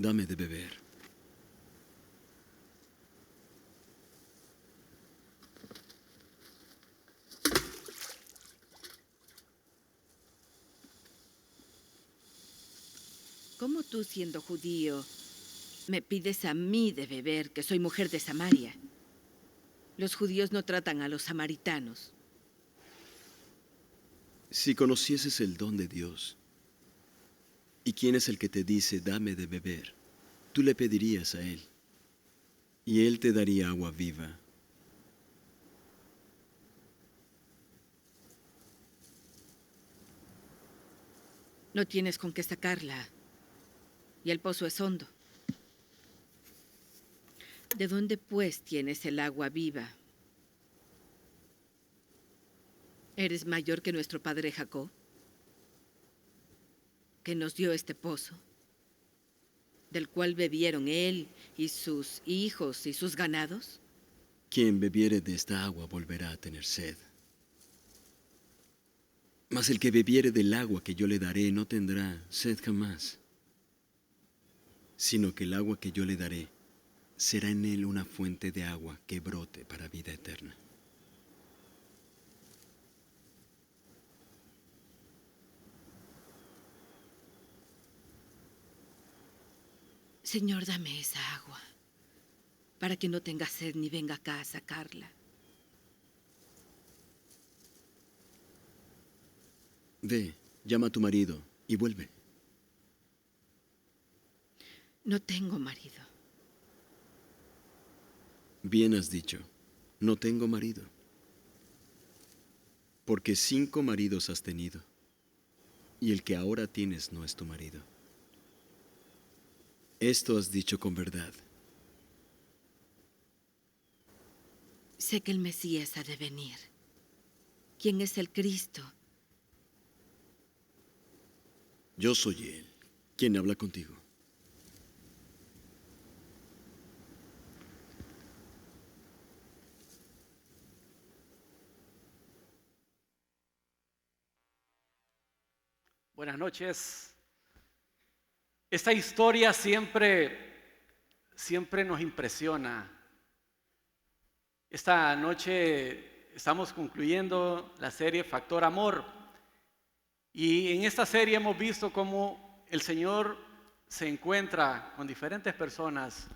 dame de beber. ¿Cómo tú, siendo judío, me pides a mí de beber, que soy mujer de Samaria? Los judíos no tratan a los samaritanos. Si conocieses el don de Dios, ¿y quién es el que te dice, dame de beber? Tú le pedirías a Él, y Él te daría agua viva. No tienes con qué sacarla, y el pozo es hondo. ¿De dónde, pues, tienes el agua viva? ¿Eres mayor que nuestro padre Jacob, que nos dio este pozo, del cual bebieron él y sus hijos y sus ganados? Quien bebiere de esta agua volverá a tener sed. Mas el que bebiere del agua que yo le daré no tendrá sed jamás, sino que el agua que yo le daré será en él una fuente de agua que brote para vida eterna. Señor, dame esa agua, para que no tenga sed ni venga acá a sacarla. Ve, llama a tu marido y vuelve. No tengo marido. Bien has dicho, no tengo marido, porque 5 maridos has tenido, y el que ahora tienes no es tu marido. Esto has dicho con verdad. Sé que el Mesías ha de venir. ¿Quién es el Cristo? Yo soy él, quien habla contigo. Buenas noches. Esta historia siempre nos impresiona. Esta noche estamos concluyendo la serie Factor Amor. Y en esta serie hemos visto cómo el Señor se encuentra con diferentes personas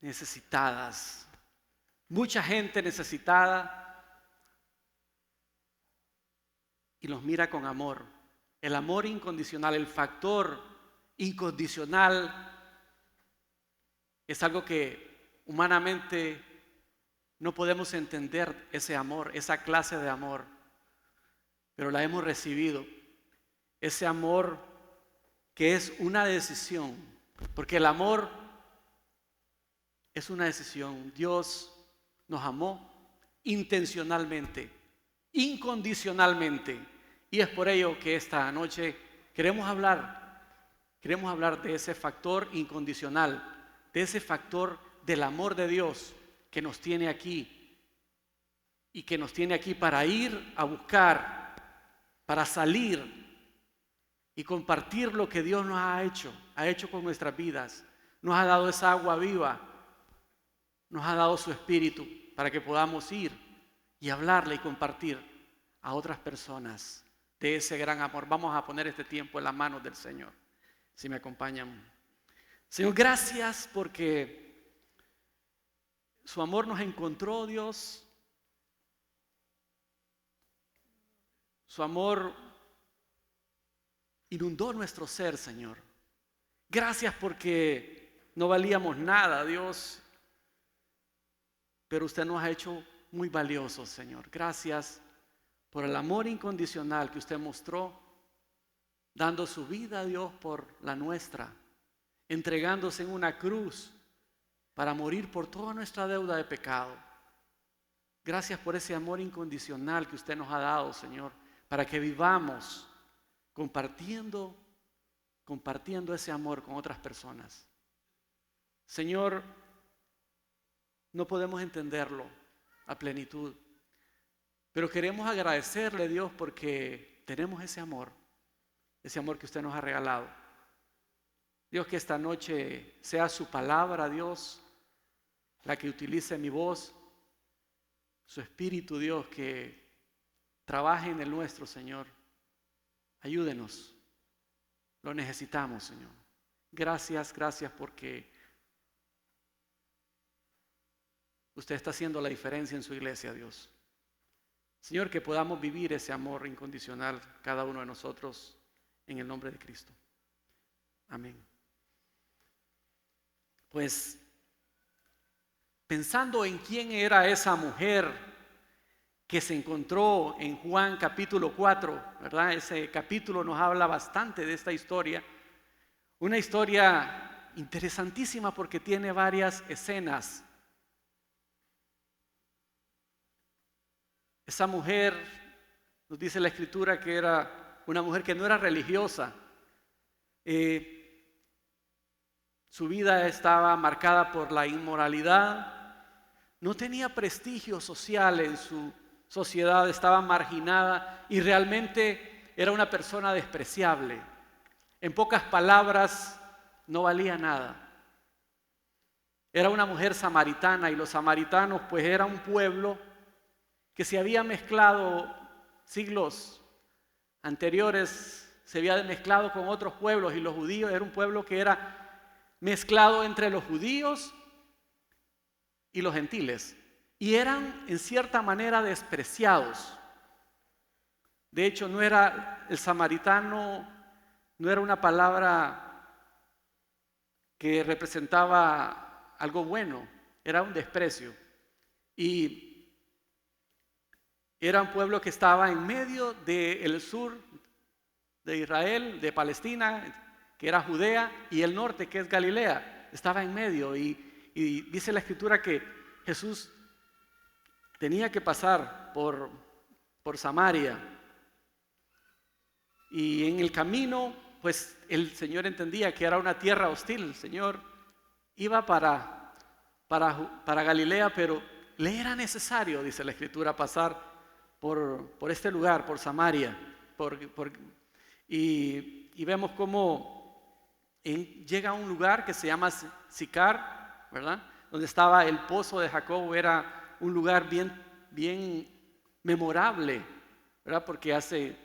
necesitadas. Mucha gente necesitada. Y los mira con amor. El amor incondicional, el factor incondicional es algo que humanamente no podemos entender, ese amor, esa clase de amor, pero la hemos recibido. Ese amor que es una decisión, porque el amor es una decisión. Dios nos amó intencionalmente, incondicionalmente. Y es por ello que esta noche queremos hablar de ese factor incondicional, de ese factor del amor de Dios que nos tiene aquí y que nos tiene aquí para ir a buscar, para salir y compartir lo que Dios nos ha hecho con nuestras vidas. Nos ha dado esa agua viva, nos ha dado su espíritu para que podamos ir y hablarle y compartir a otras personas de ese gran amor. Vamos a poner este tiempo en las manos del Señor, si me acompañan. Señor, gracias porque su amor nos encontró, Dios. Su amor inundó nuestro ser, Señor. Gracias porque no valíamos nada, Dios, pero usted nos ha hecho muy valiosos, Señor. Gracias por el amor incondicional que usted mostró, dando su vida a Dios por la nuestra, entregándose en una cruz para morir por toda nuestra deuda de pecado. Gracias por ese amor incondicional que usted nos ha dado, Señor, para que vivamos compartiendo ese amor con otras personas. Señor, no podemos entenderlo a plenitud, pero queremos agradecerle, Dios, porque tenemos ese amor que usted nos ha regalado. Dios, que esta noche sea su palabra, Dios, la que utilice mi voz, su Espíritu, Dios, que trabaje en el nuestro, Señor. Ayúdenos, lo necesitamos, Señor. Gracias, gracias porque usted está haciendo la diferencia en su iglesia, Dios. Señor, que podamos vivir ese amor incondicional cada uno de nosotros en el nombre de Cristo. Amén. Pues pensando en quién era esa mujer que se encontró en Juan capítulo 4, ¿verdad? Ese capítulo nos habla bastante de esta historia. Una historia interesantísima porque tiene varias escenas. Esa mujer, nos dice la Escritura que era una mujer que no era religiosa. Su vida estaba marcada por la inmoralidad. No tenía prestigio social en su sociedad, estaba marginada y realmente era una persona despreciable. En pocas palabras, no valía nada. Era una mujer samaritana y los samaritanos pues era un pueblo que se había mezclado siglos anteriores, se había mezclado con otros pueblos y los judíos era un pueblo que era mezclado entre los judíos y los gentiles y eran en cierta manera despreciados. De hecho, no era el samaritano, no era una palabra que representaba algo bueno, era un desprecio. Y era un pueblo que estaba en medio del sur de Israel, de Palestina, que era Judea, y el norte, que es Galilea, estaba en medio. Y dice la Escritura que Jesús tenía que pasar por Samaria. Y en el camino, pues el Señor entendía que era una tierra hostil. El Señor iba para Galilea, pero le era necesario, dice la Escritura, pasar por este lugar, por Samaria. Y vemos cómo llega a un lugar que se llama Sicar, ¿verdad? Donde estaba el pozo de Jacob. Era un lugar bien memorable, ¿verdad? Porque hace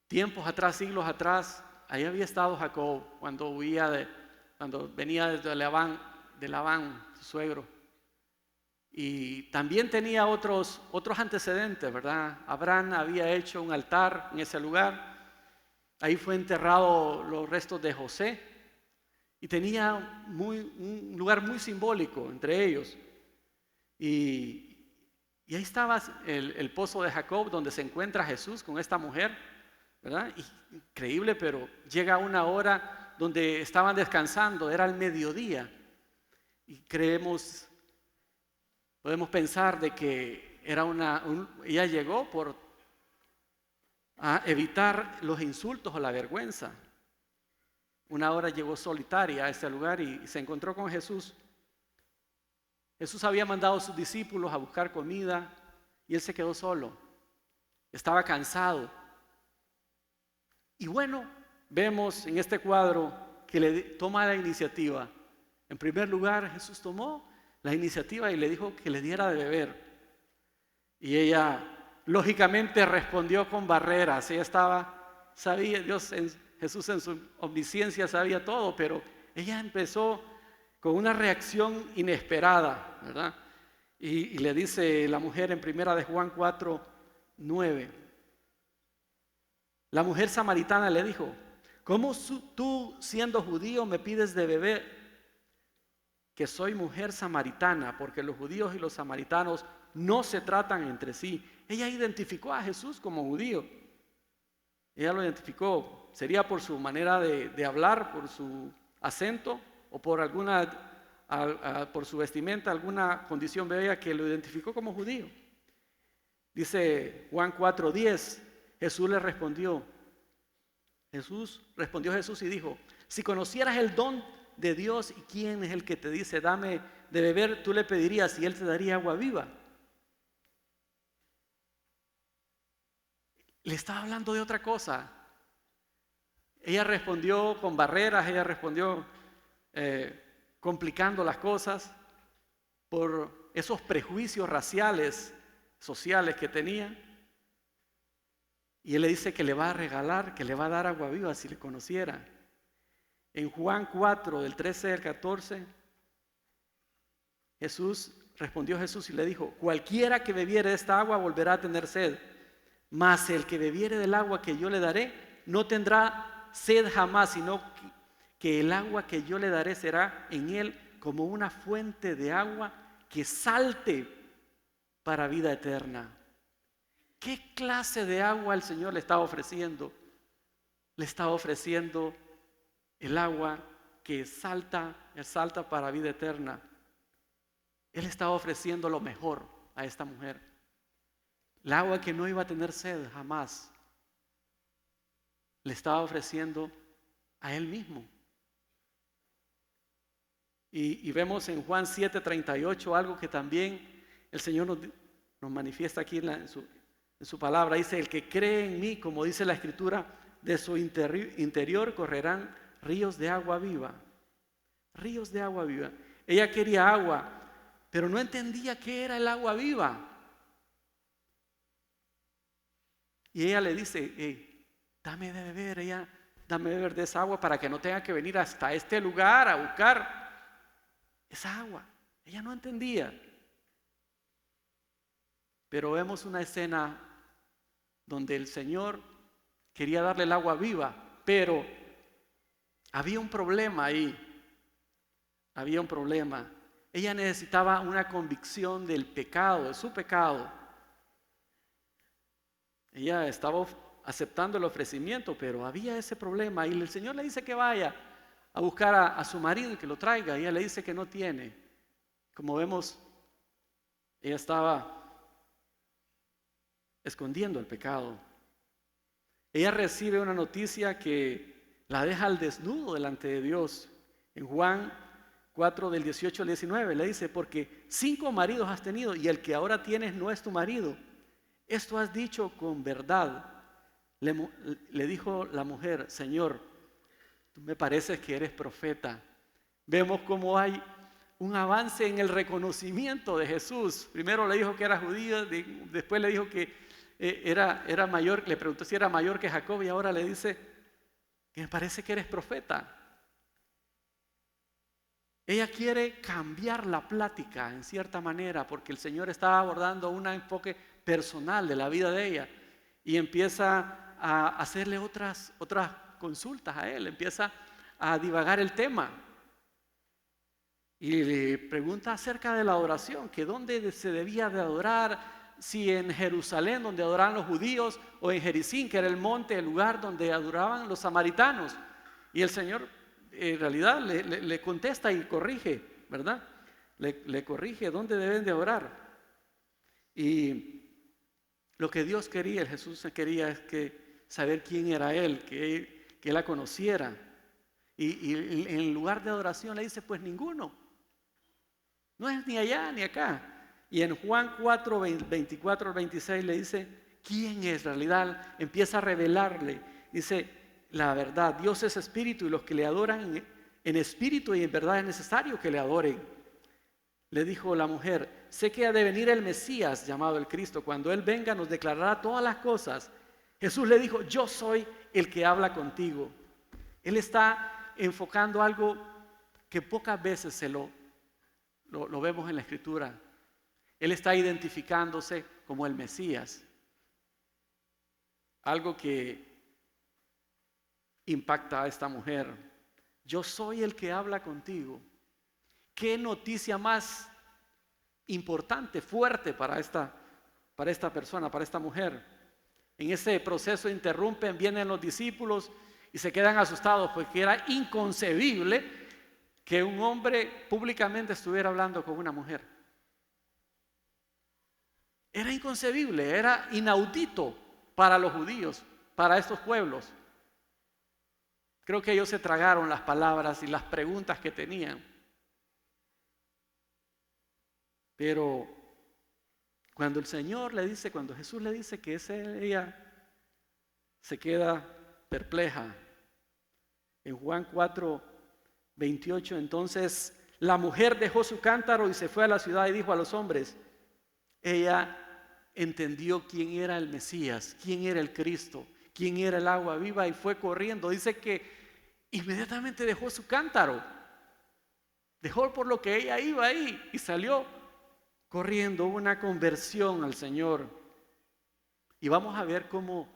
tiempos atrás, siglos atrás, ahí había estado Jacob cuando venía desde Labán, su suegro. Y también tenía otros antecedentes, ¿verdad? Abraham había hecho un altar en ese lugar. Ahí fue enterrado los restos de José. Y tenía un lugar muy simbólico entre ellos. Y ahí estaba el pozo de Jacob, donde se encuentra Jesús con esta mujer, ¿verdad? Increíble, pero llega una hora donde estaban descansando, era el mediodía. Y podemos pensar de que ella llegó a evitar los insultos o la vergüenza. Una hora llegó solitaria a ese lugar y se encontró con Jesús. Jesús había mandado a sus discípulos a buscar comida y él se quedó solo. Estaba cansado. Y bueno, vemos en este cuadro que le toma la iniciativa. En primer lugar, Jesús tomó la iniciativa y le dijo que le diera de beber. Y ella lógicamente respondió con barreras. Ella sabía, Jesús en su omnisciencia sabía todo, pero ella empezó con una reacción inesperada, ¿verdad? Y le dice la mujer en primera de Juan 4:9. La mujer samaritana le dijo: ¿cómo tú, siendo judío, me pides de beber? Que soy mujer samaritana, porque los judíos y los samaritanos no se tratan entre sí. Ella identificó a Jesús como judío. Ella lo identificó. Sería por su manera de hablar, por su acento o por por su vestimenta, alguna condición bella que lo identificó como judío. Dice Juan 4:10, respondió Jesús y dijo: si conocieras el don de Dios y quién es el que te dice dame de beber, tú le pedirías y él te daría agua viva. Le estaba hablando de otra cosa. Ella respondió con barreras, ella respondió complicando las cosas por esos prejuicios raciales, sociales que tenía. Y él le dice que le va a regalar, que le va a dar agua viva si le conociera. En Juan 4, del 13 al 14, respondió Jesús y le dijo: cualquiera que bebiere de esta agua volverá a tener sed, mas el que bebiere del agua que yo le daré no tendrá sed jamás, sino que el agua que yo le daré será en él como una fuente de agua que salte para vida eterna. ¿Qué clase de agua el Señor le estaba ofreciendo? Le estaba ofreciendo el agua que salta para vida eterna. Él estaba ofreciendo lo mejor a esta mujer. El agua que no iba a tener sed jamás. Le estaba ofreciendo a Él mismo. Y vemos en Juan 7:38 algo que también el Señor nos manifiesta aquí en su palabra. Dice: el que cree en mí, como dice la Escritura, de su interior correrán ríos de agua viva. Ríos de agua viva. Ella quería agua, pero no entendía qué era el agua viva. Y ella le dice: hey, dame de beber, dame de beber de esa agua para que no tenga que venir hasta este lugar a buscar esa agua. Ella no entendía. Pero vemos una escena donde el Señor quería darle el agua viva, pero había un problema ahí. Había un problema. Ella necesitaba una convicción del pecado, de su pecado. Ella estaba aceptando el ofrecimiento, pero había ese problema. Y el Señor le dice que vaya a buscar a su marido y que lo traiga. Y ella le dice que no tiene. Como vemos, ella estaba escondiendo el pecado. Ella recibe una noticia que la deja al desnudo delante de Dios. En Juan 4, del 18 al 19, le dice: porque 5 maridos has tenido y el que ahora tienes no es tu marido. Esto has dicho con verdad. Le dijo la mujer: Señor, tú me pareces que eres profeta. Vemos cómo hay un avance en el reconocimiento de Jesús. Primero le dijo que era judío, después le dijo que era mayor, le preguntó si era mayor que Jacob, y ahora le dice que me parece que eres profeta. Ella quiere cambiar la plática en cierta manera, porque el Señor estaba abordando un enfoque personal de la vida de ella, y empieza a hacerle otras consultas a él, empieza a divagar el tema. Y le pregunta acerca de la adoración, que dónde se debía de adorar, si en Jerusalén, donde adoraban los judíos, o en Gerizim, que era el monte, el lugar donde adoraban los samaritanos. Y el Señor en realidad le contesta y corrige, ¿verdad? Le corrige dónde deben de adorar. Y lo que Dios quería, el Jesús quería, es que saber quién era Él, que la conociera. Y en lugar de adoración le dice: pues ninguno. No es ni allá ni acá. Y en Juan 4, 24 al 26 le dice quién es. En realidad empieza a revelarle. Dice: la verdad, Dios es espíritu, y los que le adoran en espíritu y en verdad es necesario que le adoren. Le dijo la mujer: sé que ha de venir el Mesías, llamado el Cristo. Cuando Él venga nos declarará todas las cosas. Jesús le dijo: yo soy el que habla contigo. Él está enfocando algo que pocas veces lo vemos en la Escritura. Él está identificándose como el Mesías. Algo que impacta a esta mujer. Yo soy el que habla contigo. ¿Qué noticia más importante, fuerte para esta persona, para esta mujer? En ese proceso interrumpen, vienen los discípulos y se quedan asustados, porque era inconcebible que un hombre públicamente estuviera hablando con una mujer. Era inconcebible, era inaudito para los judíos, para estos pueblos. Creo que ellos se tragaron las palabras y las preguntas que tenían. Pero cuando cuando Jesús le dice que es ella, se queda perpleja. En Juan 4:28, entonces la mujer dejó su cántaro y se fue a la ciudad y dijo a los hombres. Ella entendió quién era el Mesías, quién era el Cristo, quién era el agua viva y fue corriendo. Dice que inmediatamente dejó su cántaro, dejó por lo que ella iba ahí y salió corriendo. Hubo una conversión al Señor. Y vamos a ver cómo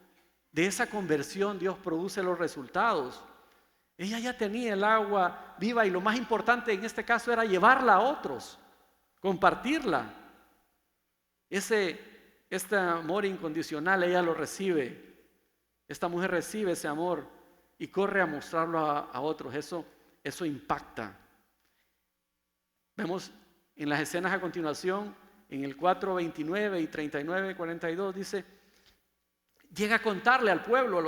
de esa conversión Dios produce los resultados. Ella ya tenía el agua viva y lo más importante en este caso era llevarla a otros, compartirla. Este amor incondicional ella lo recibe. Esta mujer recibe ese amor y corre a mostrarlo a otros. Eso impacta. Vemos en las escenas a continuación, en el 4:29 y 39:42, dice, llega a contarle al pueblo,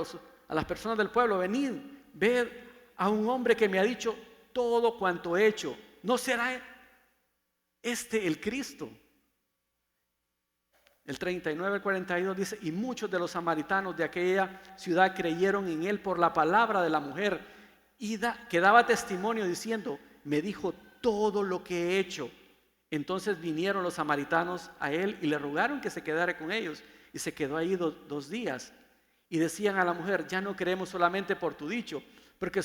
a las personas del pueblo, venid, ved a un hombre que me ha dicho todo cuanto he hecho. ¿No será este el Cristo? El 39:42 dice, y muchos de los samaritanos de aquella ciudad creyeron en él por la palabra de la mujer que daba testimonio diciendo, me dijo todo lo que he hecho. Entonces vinieron los samaritanos a él y le rogaron que se quedara con ellos. Y se quedó ahí 2 días. Y decían a la mujer, ya no creemos solamente por tu dicho, porque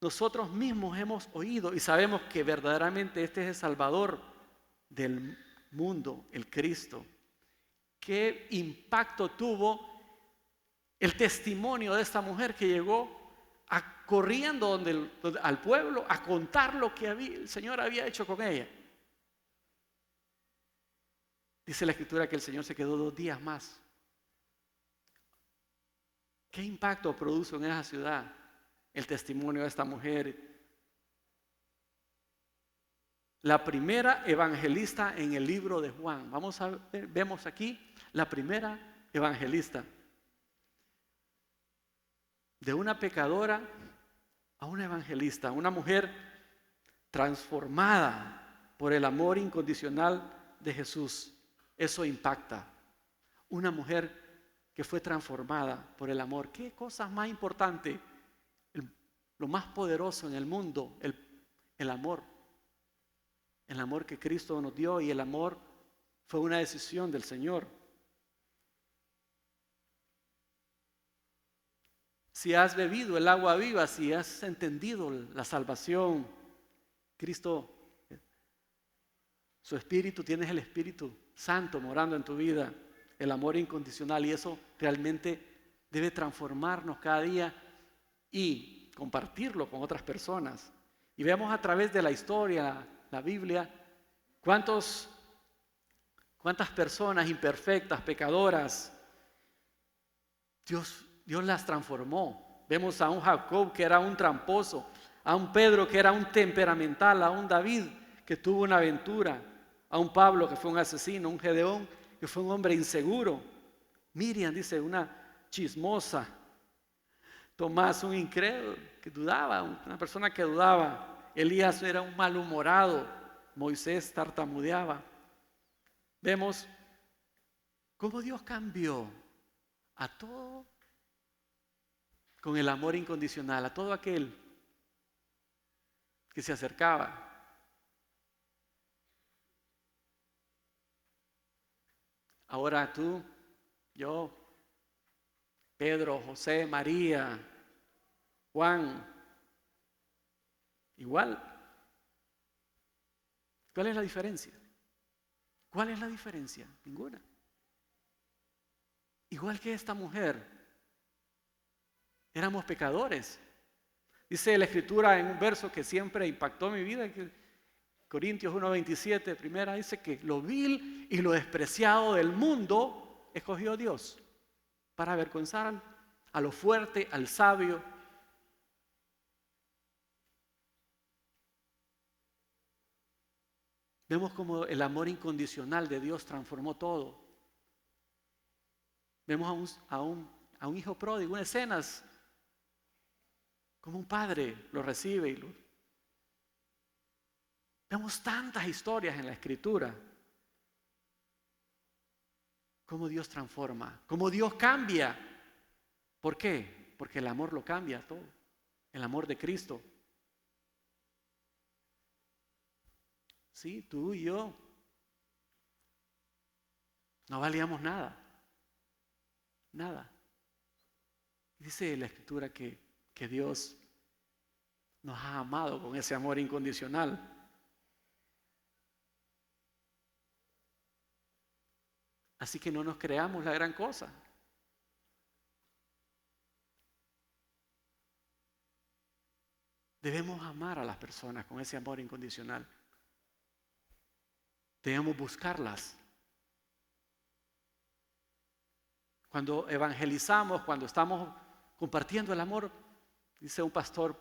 nosotros mismos hemos oído y sabemos que verdaderamente este es el Salvador del mundo, el Cristo. ¿Qué impacto tuvo el testimonio de esta mujer que llegó corriendo al pueblo a contar lo que el Señor había hecho con ella? Dice la Escritura que el Señor se quedó 2 días más. ¿Qué impacto produjo en esa ciudad el testimonio de esta mujer? La primera evangelista en el libro de Juan. Vamos a ver, vemos aquí la primera evangelista. De una pecadora a una evangelista, una mujer transformada por el amor incondicional de Jesús. Eso impacta. Una mujer que fue transformada por el amor. ¿Qué cosa más importante? Lo más poderoso en el mundo, el amor. El amor que Cristo nos dio, y el amor fue una decisión del Señor. Si has bebido el agua viva, si has entendido la salvación, Cristo, su Espíritu, tienes el Espíritu Santo morando en tu vida, el amor incondicional, y eso realmente debe transformarnos cada día y compartirlo con otras personas. Y vemos a través de la historia, la Biblia, cuántas personas imperfectas, pecadoras, Dios las transformó. Vemos a un Jacob que era un tramposo, a un Pedro que era un temperamental, a un David que tuvo una aventura, a un Pablo que fue un asesino, un Gedeón que fue un hombre inseguro, Miriam, dice, una chismosa, Tomás, un incrédulo que dudaba, una persona que dudaba, Elías era un malhumorado, Moisés tartamudeaba. Vemos cómo Dios cambió a todo con el amor incondicional, a todo aquel que se acercaba. Ahora tú, yo, Pedro, José, María, Juan, igual. ¿Cuál es la diferencia? ¿Cuál es la diferencia? Ninguna. Igual que esta mujer, éramos pecadores. Dice la Escritura en un verso que siempre impactó mi vida, Corintios 1:27, primera, dice que lo vil y lo despreciado del mundo escogió Dios para avergonzar a lo fuerte, al sabio. Vemos como el amor incondicional de Dios transformó todo. Vemos a un hijo pródigo, unas escenas como un padre lo recibe y vemos tantas historias en la Escritura. Cómo Dios transforma, cómo Dios cambia. ¿Por qué? Porque el amor lo cambia todo. el amor de Cristo. Sí, tú y yo no valíamos nada, nada. Dice la Escritura que Dios nos ha amado con ese amor incondicional. Así que no nos creamos la gran cosa. Debemos amar a las personas con ese amor incondicional. Debemos buscarlas. Cuando evangelizamos, cuando estamos compartiendo el amor, dice un pastor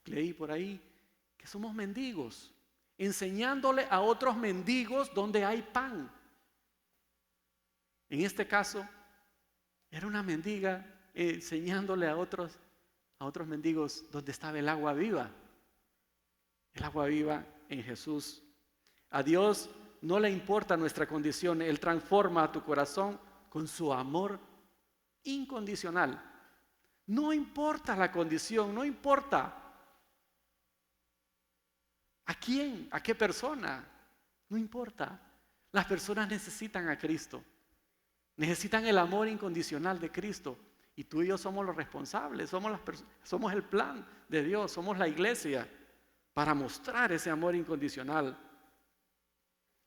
que leí por ahí, que somos mendigos, enseñándole a otros mendigos donde hay pan. En este caso, era una mendiga enseñándole a otros mendigos donde estaba el agua viva. El agua viva en Jesús. A Dios no le importa nuestra condición. Él transforma tu corazón con su amor incondicional. No importa la condición, no importa a quién, a qué persona, no importa. Las personas necesitan a Cristo. Necesitan el amor incondicional de Cristo. Y tú y yo somos los responsables, somos el plan de Dios, somos la iglesia para mostrar ese amor incondicional.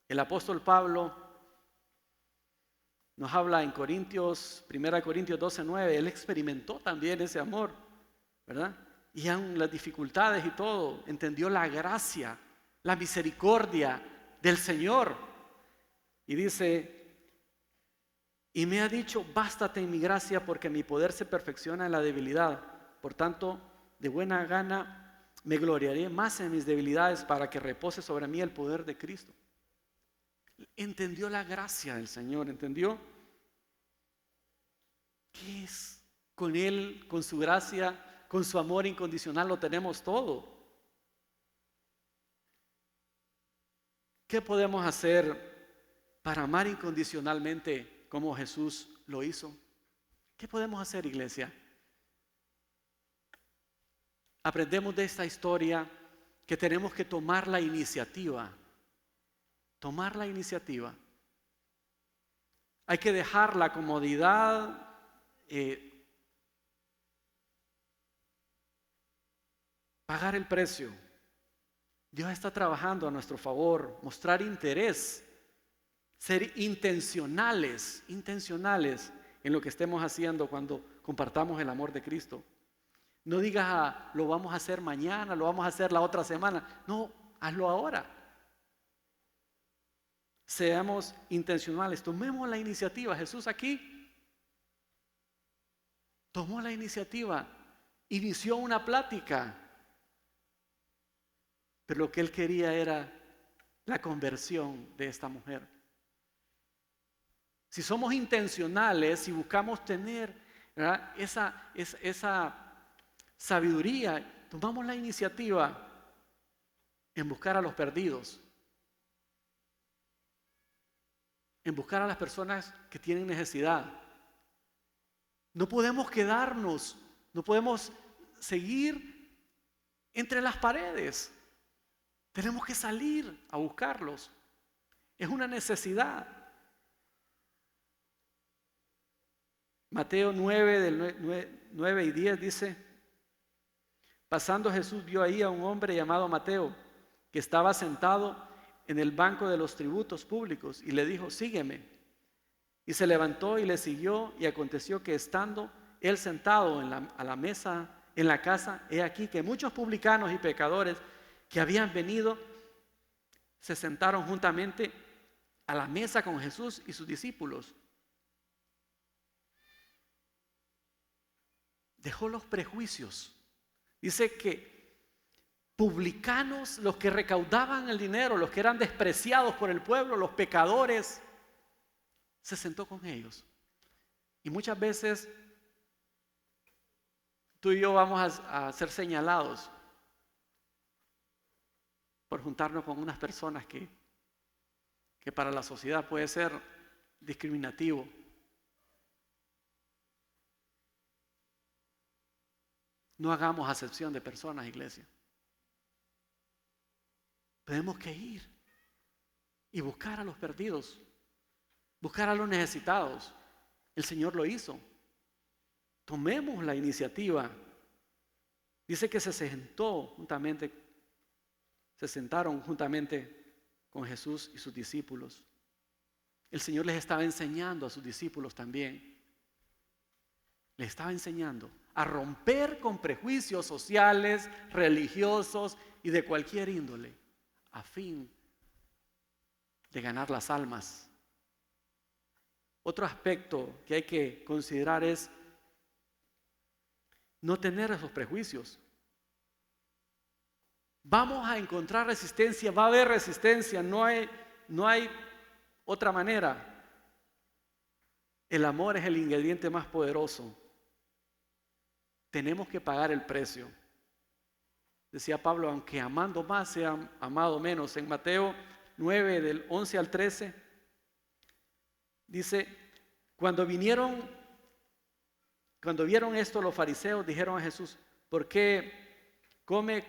El apóstol Pablo nos habla en 1 Corintios 12:9, él experimentó también ese amor, ¿verdad? Y aun las dificultades y todo, entendió la gracia, la misericordia del Señor. Y dice, y me ha dicho, bástate en mi gracia porque mi poder se perfecciona en la debilidad. Por tanto, de buena gana me gloriaré más en mis debilidades para que repose sobre mí el poder de Cristo. Entendió la gracia del Señor, entendió que es con Él, con su gracia, con su amor incondicional lo tenemos todo. ¿Qué podemos hacer para amar incondicionalmente como Jesús lo hizo? ¿Qué podemos hacer, iglesia? Aprendemos de esta historia que tenemos que tomar la iniciativa. Tomar la iniciativa. Hay que dejar la comodidad, pagar el precio. Dios está trabajando a nuestro favor, mostrar interés, ser intencionales en lo que estemos haciendo cuando compartamos el amor de Cristo. No digas, lo vamos a hacer mañana, lo vamos a hacer la otra semana. No, hazlo ahora. Seamos intencionales, tomemos la iniciativa. Jesús aquí tomó la iniciativa, inició una plática, pero lo que él quería era la conversión de esta mujer. Si somos intencionales, si buscamos tener, ¿verdad?, esa sabiduría, tomamos la iniciativa en buscar a los perdidos, en buscar a las personas que tienen necesidad. No podemos quedarnos, no podemos seguir entre las paredes. Tenemos que salir a buscarlos. Es una necesidad. Mateo 9, del 9 y 10 dice, pasando Jesús vio ahí a un hombre llamado Mateo, que estaba sentado en el banco de los tributos públicos, y le dijo, sígueme. Y se levantó y le siguió, y aconteció que estando él sentado a la mesa en la casa, he aquí que muchos publicanos y pecadores que habían venido se sentaron juntamente a la mesa con Jesús y sus discípulos. Dejó los prejuicios. Dice que publicanos, los que recaudaban el dinero, los que eran despreciados por el pueblo, los pecadores, se sentó con ellos. Y muchas veces tú y yo vamos a ser señalados por juntarnos con unas personas que para la sociedad puede ser discriminativo. No hagamos acepción de personas, iglesia. Tenemos que ir y buscar a los perdidos, buscar a los necesitados. El Señor lo hizo. Tomemos la iniciativa. Dice que se sentaron juntamente con Jesús y sus discípulos. El Señor les estaba enseñando a sus discípulos también. Les estaba enseñando a romper con prejuicios sociales, religiosos y de cualquier índole, a fin de ganar las almas. Otro aspecto que hay que considerar es no tener esos prejuicios. Vamos a encontrar resistencia, va a haber resistencia, no hay otra manera. El amor es el ingrediente más poderoso. Tenemos que pagar el precio. Decía Pablo, aunque amando más sea amado menos. En Mateo 9, del 11 al 13, dice, cuando vieron esto los fariseos, dijeron a Jesús, ¿por qué come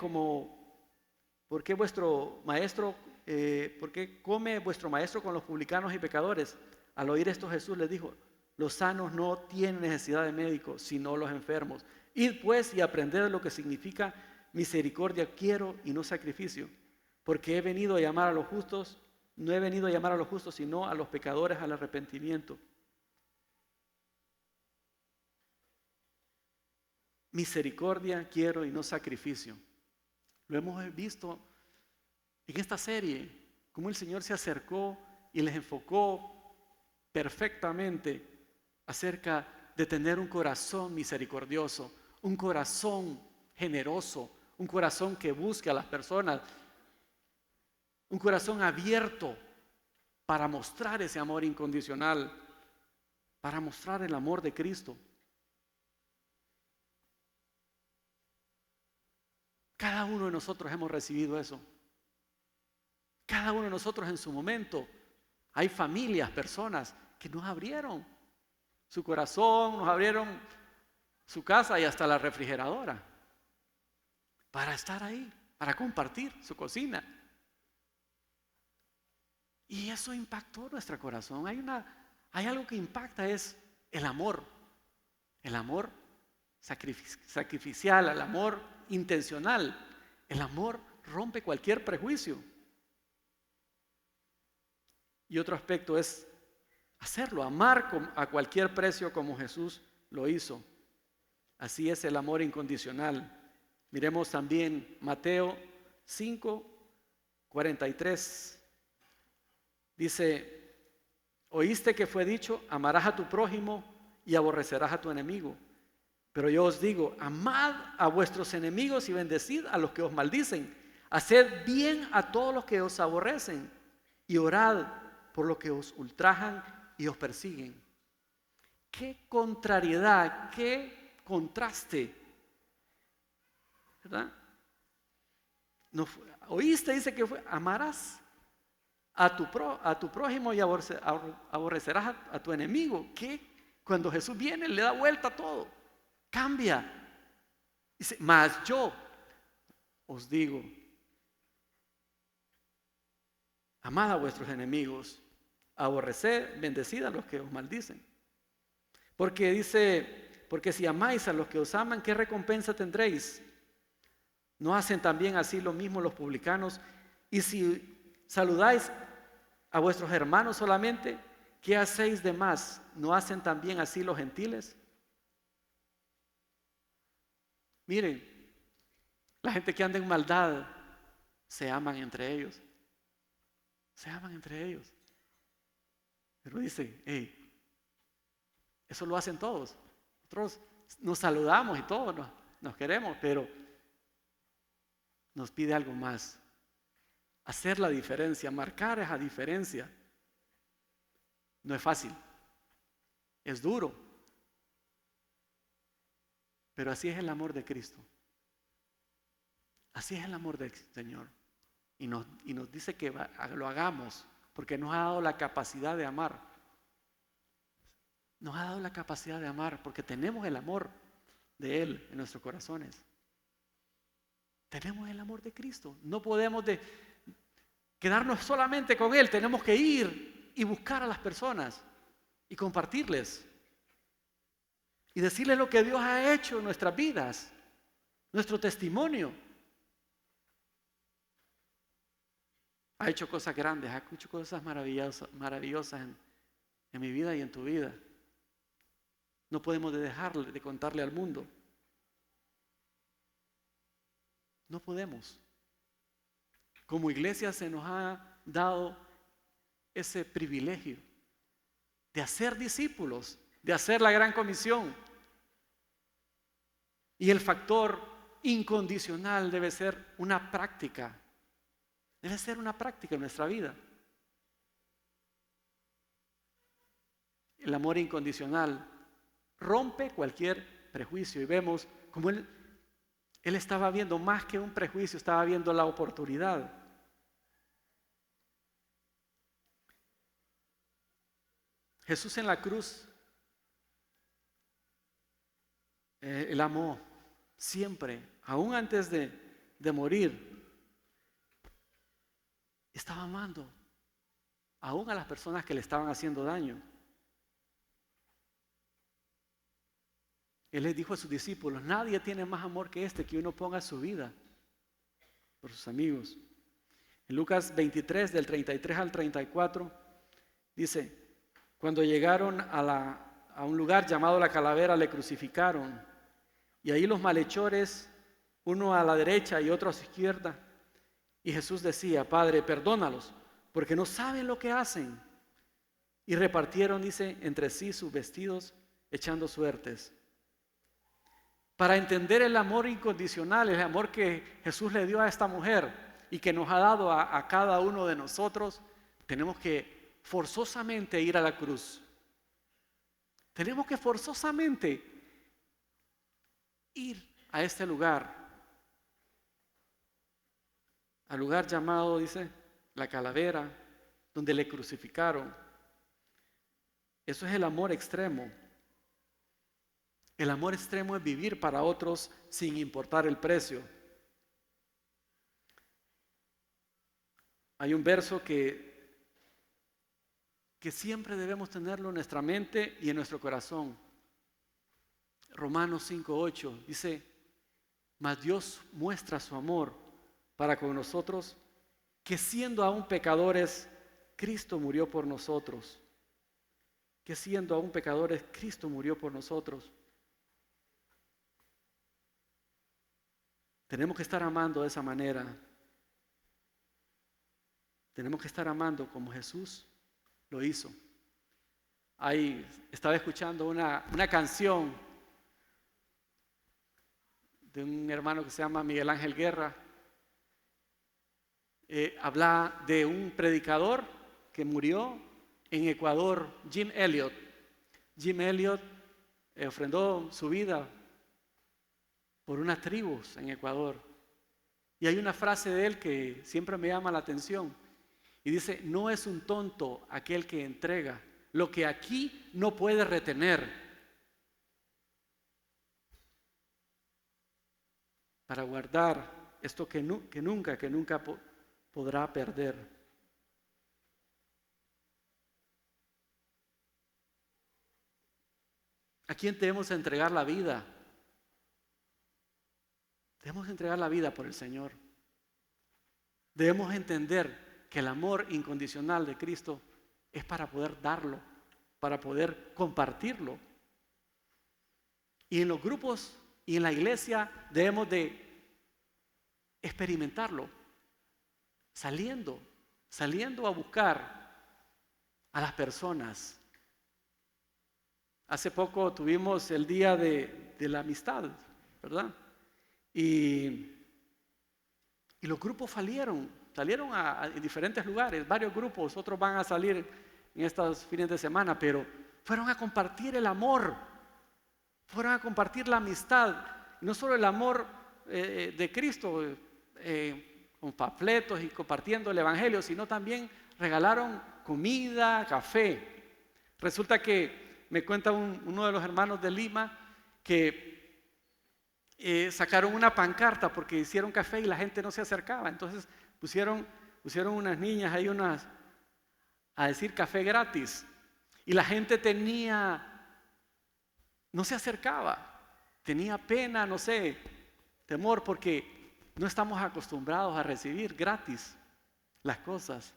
vuestro maestro con los publicanos y pecadores? Al oír esto Jesús les dijo, los sanos no tienen necesidad de médicos, sino los enfermos. Id pues y aprended lo que significa misericordia quiero y no sacrificio, porque he venido a llamar a los justos, no he venido a llamar a los justos, sino a los pecadores al arrepentimiento. Misericordia quiero y no sacrificio. Lo hemos visto en esta serie, cómo el Señor se acercó y les enfocó perfectamente acerca de tener un corazón misericordioso, un corazón generoso, un corazón que busque a las personas, un corazón abierto para mostrar ese amor incondicional, para mostrar el amor de Cristo. Cada uno de nosotros hemos recibido eso. Cada uno de nosotros en su momento. Hay familias, personas que nos abrieron su corazón, nos abrieron su casa y hasta la refrigeradora para estar ahí, para compartir su cocina. Y eso impactó nuestro corazón. Hay algo que impacta, es el amor sacrificial, el amor intencional. El amor rompe cualquier prejuicio. Y otro aspecto es hacerlo, amar a cualquier precio como Jesús lo hizo. Así es el amor incondicional. Miremos también Mateo 5, 43. Dice, oíste que fue dicho, amarás a tu prójimo y aborrecerás a tu enemigo. Pero yo os digo, amad a vuestros enemigos y bendecid a los que os maldicen. Haced bien a todos los que os aborrecen y orad por los que os ultrajan y os persiguen. Qué contrariedad, qué contraste, ¿verdad? Oíste, dice que amarás a tu prójimo y aborrecerás a tu enemigo. Que cuando Jesús viene le da vuelta a todo, cambia. Dice, mas yo os digo, amad a vuestros enemigos, aborreced, bendecid a los que os maldicen. Porque dice, porque si amáis a los que os aman, ¿qué recompensa tendréis? ¿No hacen también así lo mismo los publicanos? Y si saludáis a vuestros hermanos solamente, ¿qué hacéis de más? ¿No hacen también así los gentiles? Miren, la gente que anda en maldad se aman entre ellos. Se aman entre ellos. Pero dice, hey, eso lo hacen todos. Nosotros nos saludamos y todos nos queremos, pero nos pide algo más. Hacer la diferencia, marcar esa diferencia. No es fácil. Es duro. Pero así es el amor de Cristo. Así es el amor del Señor. Y nos dice que lo hagamos porque nos ha dado la capacidad de amar. Nos ha dado la capacidad de amar porque tenemos el amor. de Él en nuestros corazones. Tenemos el amor de Cristo. No podemos quedarnos solamente con Él. Tenemos que ir y buscar a las personas y compartirles. Y decirles lo que Dios ha hecho en nuestras vidas. Nuestro testimonio. Ha hecho cosas grandes, ha hecho cosas maravillosas en mi vida y en tu vida. No podemos dejarle de contarle al mundo. No podemos. Como iglesia se nos ha dado ese privilegio de hacer discípulos, de hacer la gran comisión. Y el factor incondicional debe ser una práctica. Debe ser una práctica en nuestra vida. El amor incondicional rompe cualquier prejuicio y vemos como Él estaba viendo más que un prejuicio, estaba viendo la oportunidad. Jesús en la cruz, Él amó siempre, aún antes de morir. Estaba amando aún a las personas que le estaban haciendo daño. Él les dijo a sus discípulos: nadie tiene más amor que este, que uno ponga su vida por sus amigos. En Lucas 23, del 33 al 34, dice: cuando llegaron a un lugar llamado La Calavera, le crucificaron. Y ahí los malhechores, uno a la derecha y otro a su izquierda. Y Jesús decía: Padre, perdónalos, porque no saben lo que hacen. Y repartieron, dice, entre sí sus vestidos, echando suertes. Para entender el amor incondicional, el amor que Jesús le dio a esta mujer y que nos ha dado a cada uno de nosotros, tenemos que forzosamente ir a la cruz. Tenemos que forzosamente ir a este lugar. Al lugar llamado, dice, La Calavera, donde le crucificaron. Eso es el amor extremo. El amor extremo es vivir para otros sin importar el precio. Hay un verso que siempre debemos tenerlo en nuestra mente y en nuestro corazón. Romanos 5:8 dice: mas Dios muestra su amor para con nosotros, que siendo aún pecadores, Cristo murió por nosotros. Que siendo aún pecadores, Cristo murió por nosotros. Tenemos que estar amando de esa manera. Tenemos que estar amando como Jesús lo hizo. Ahí estaba escuchando una canción de un hermano que se llama Miguel Ángel Guerra. Habla de un predicador que murió en Ecuador, Jim Elliot. Jim Elliot ofrendó su vida por unas tribus en Ecuador. Y hay una frase de él que siempre me llama la atención. Y dice: no es un tonto aquel que entrega lo que aquí no puede retener, para guardar esto que nunca podrá perder. ¿A quién debemos entregar la vida? Debemos entregar la vida por el Señor. Debemos entender que el amor incondicional de Cristo es para poder darlo, para poder compartirlo. Y en los grupos y en la iglesia debemos de experimentarlo, saliendo a buscar a las personas. Hace poco tuvimos el día de la amistad, ¿verdad? Y los grupos salieron a diferentes lugares, varios grupos, otros van a salir en estos fines de semana, pero fueron a compartir el amor, fueron a compartir la amistad, no solo el amor de Cristo, con panfletos y compartiendo el evangelio, sino también regalaron comida, café. Resulta que me cuenta uno de los hermanos de Lima que sacaron una pancarta porque hicieron café y la gente no se acercaba. Entonces pusieron unas niñas ahí a decir café gratis. Y la gente no se acercaba, tenía pena, no sé, temor, porque no estamos acostumbrados a recibir gratis las cosas.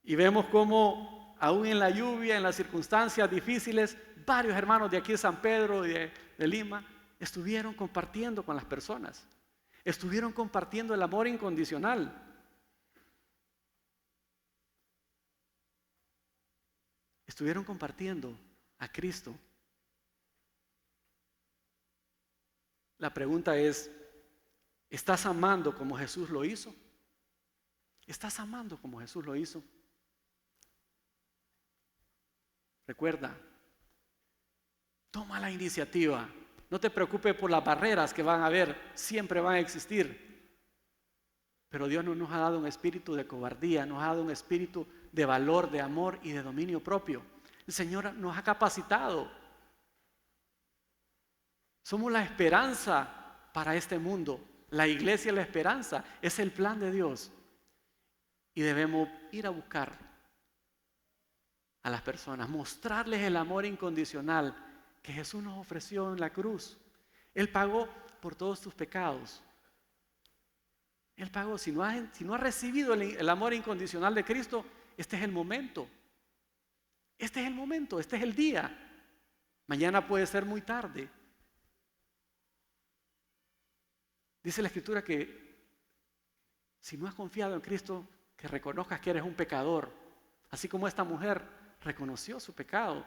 Y vemos cómo aún en la lluvia, en las circunstancias difíciles, varios hermanos de aquí de San Pedro y de Lima estuvieron compartiendo con las personas. Estuvieron compartiendo el amor incondicional. Estuvieron compartiendo a Cristo. La pregunta es, ¿estás amando como Jesús lo hizo? ¿Estás amando como Jesús lo hizo? Recuerda, toma la iniciativa. No te preocupes por las barreras que van a haber, siempre van a existir. Pero Dios no nos ha dado un espíritu de cobardía, nos ha dado un espíritu de valor, de amor y de dominio propio. El Señor nos ha capacitado. Somos la esperanza para este mundo. La iglesia es la esperanza, es el plan de Dios. Y debemos ir a buscar a las personas, mostrarles el amor incondicional que Jesús nos ofreció en la cruz. Él pagó por todos tus pecados. Él pagó. Si no has recibido el amor incondicional de Cristo, este es el momento. Este es el momento, este es el día. Mañana puede ser muy tarde. Dice la Escritura que si no has confiado en Cristo, que reconozcas que eres un pecador. Así como esta mujer reconoció su pecado.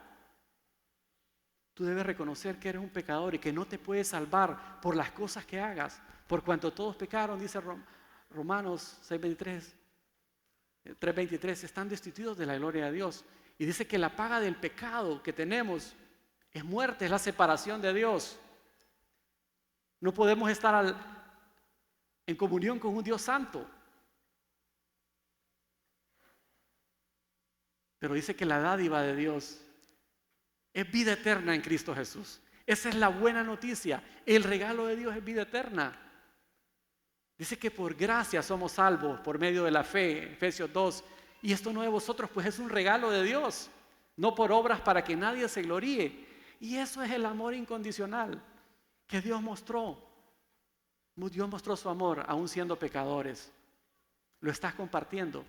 Tú debes reconocer que eres un pecador y que no te puedes salvar por las cosas que hagas. Por cuanto todos pecaron, dice Romanos 3:23, están destituidos de la gloria de Dios. Y dice que la paga del pecado que tenemos es muerte, es la separación de Dios. No podemos estar en comunión con un Dios santo. Pero dice que la dádiva de Dios es vida eterna en Cristo Jesús. Esa es la buena noticia. El regalo de Dios es vida eterna. Dice que por gracia somos salvos por medio de la fe, Efesios 2. Y esto no de vosotros, pues es un regalo de Dios, no por obras para que nadie se gloríe. Y eso es el amor incondicional que Dios mostró. Dios mostró su amor aún siendo pecadores. Lo estás compartiendo,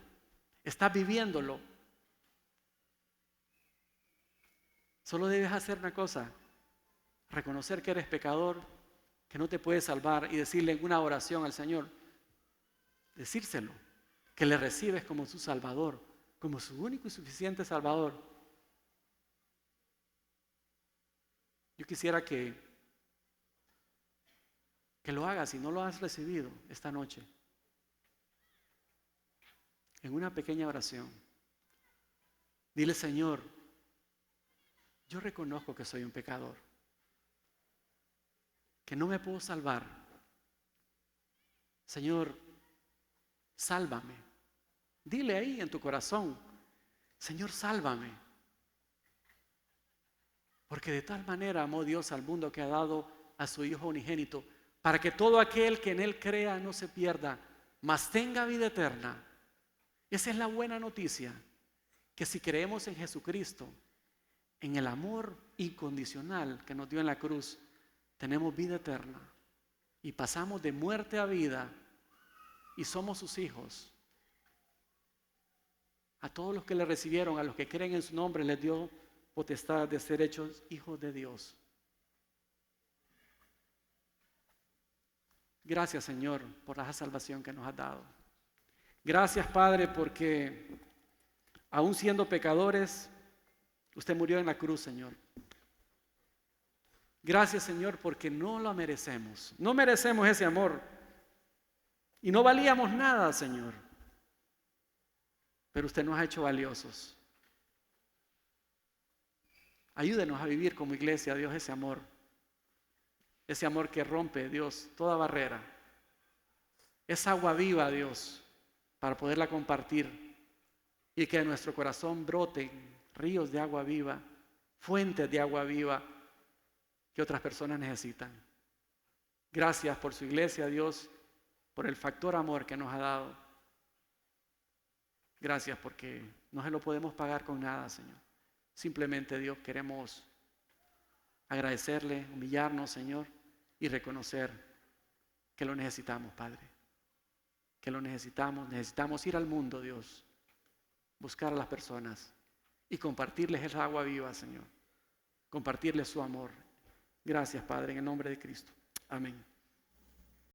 estás viviéndolo. Solo debes hacer una cosa: reconocer que eres pecador, que no te puedes salvar, y decirle en una oración al Señor, decírselo, que le recibes como su Salvador, como su único y suficiente Salvador. Yo quisiera que lo hagas si no lo has recibido esta noche, en una pequeña oración. Dile: Señor, yo reconozco que soy un pecador, que no me puedo salvar. Señor, sálvame. Dile ahí en tu corazón: Señor, sálvame. Porque de tal manera amó Dios al mundo que ha dado a su Hijo unigénito, para que todo aquel que en Él crea no se pierda, mas tenga vida eterna. Esa es la buena noticia, que si creemos en Jesucristo, en el amor incondicional que nos dio en la cruz, tenemos vida eterna y pasamos de muerte a vida y somos sus hijos. A todos los que le recibieron, a los que creen en su nombre, les dio potestad de ser hechos hijos de Dios. Gracias, Señor, por la salvación que nos has dado. Gracias, Padre, porque aún siendo pecadores, usted murió en la cruz, Señor. Gracias, Señor, porque no lo merecemos. No merecemos ese amor. Y no valíamos nada, Señor. Pero usted nos ha hecho valiosos. Ayúdenos a vivir como iglesia, Dios, ese amor. Ese amor que rompe, Dios, toda barrera. Es agua viva, Dios, para poderla compartir. Y que de nuestro corazón broten ríos de agua viva, fuentes de agua viva que otras personas necesitan. Gracias por su iglesia, Dios, por el factor amor que nos ha dado. Gracias porque no se lo podemos pagar con nada, Señor. Simplemente, Dios, queremos agradecerle, humillarnos, Señor, y reconocer que lo necesitamos, Padre. Que lo necesitamos. Necesitamos ir al mundo, Dios, buscar a las personas y compartirles esa agua viva, Señor. Compartirles su amor. Gracias, Padre, en el nombre de Cristo. Amén.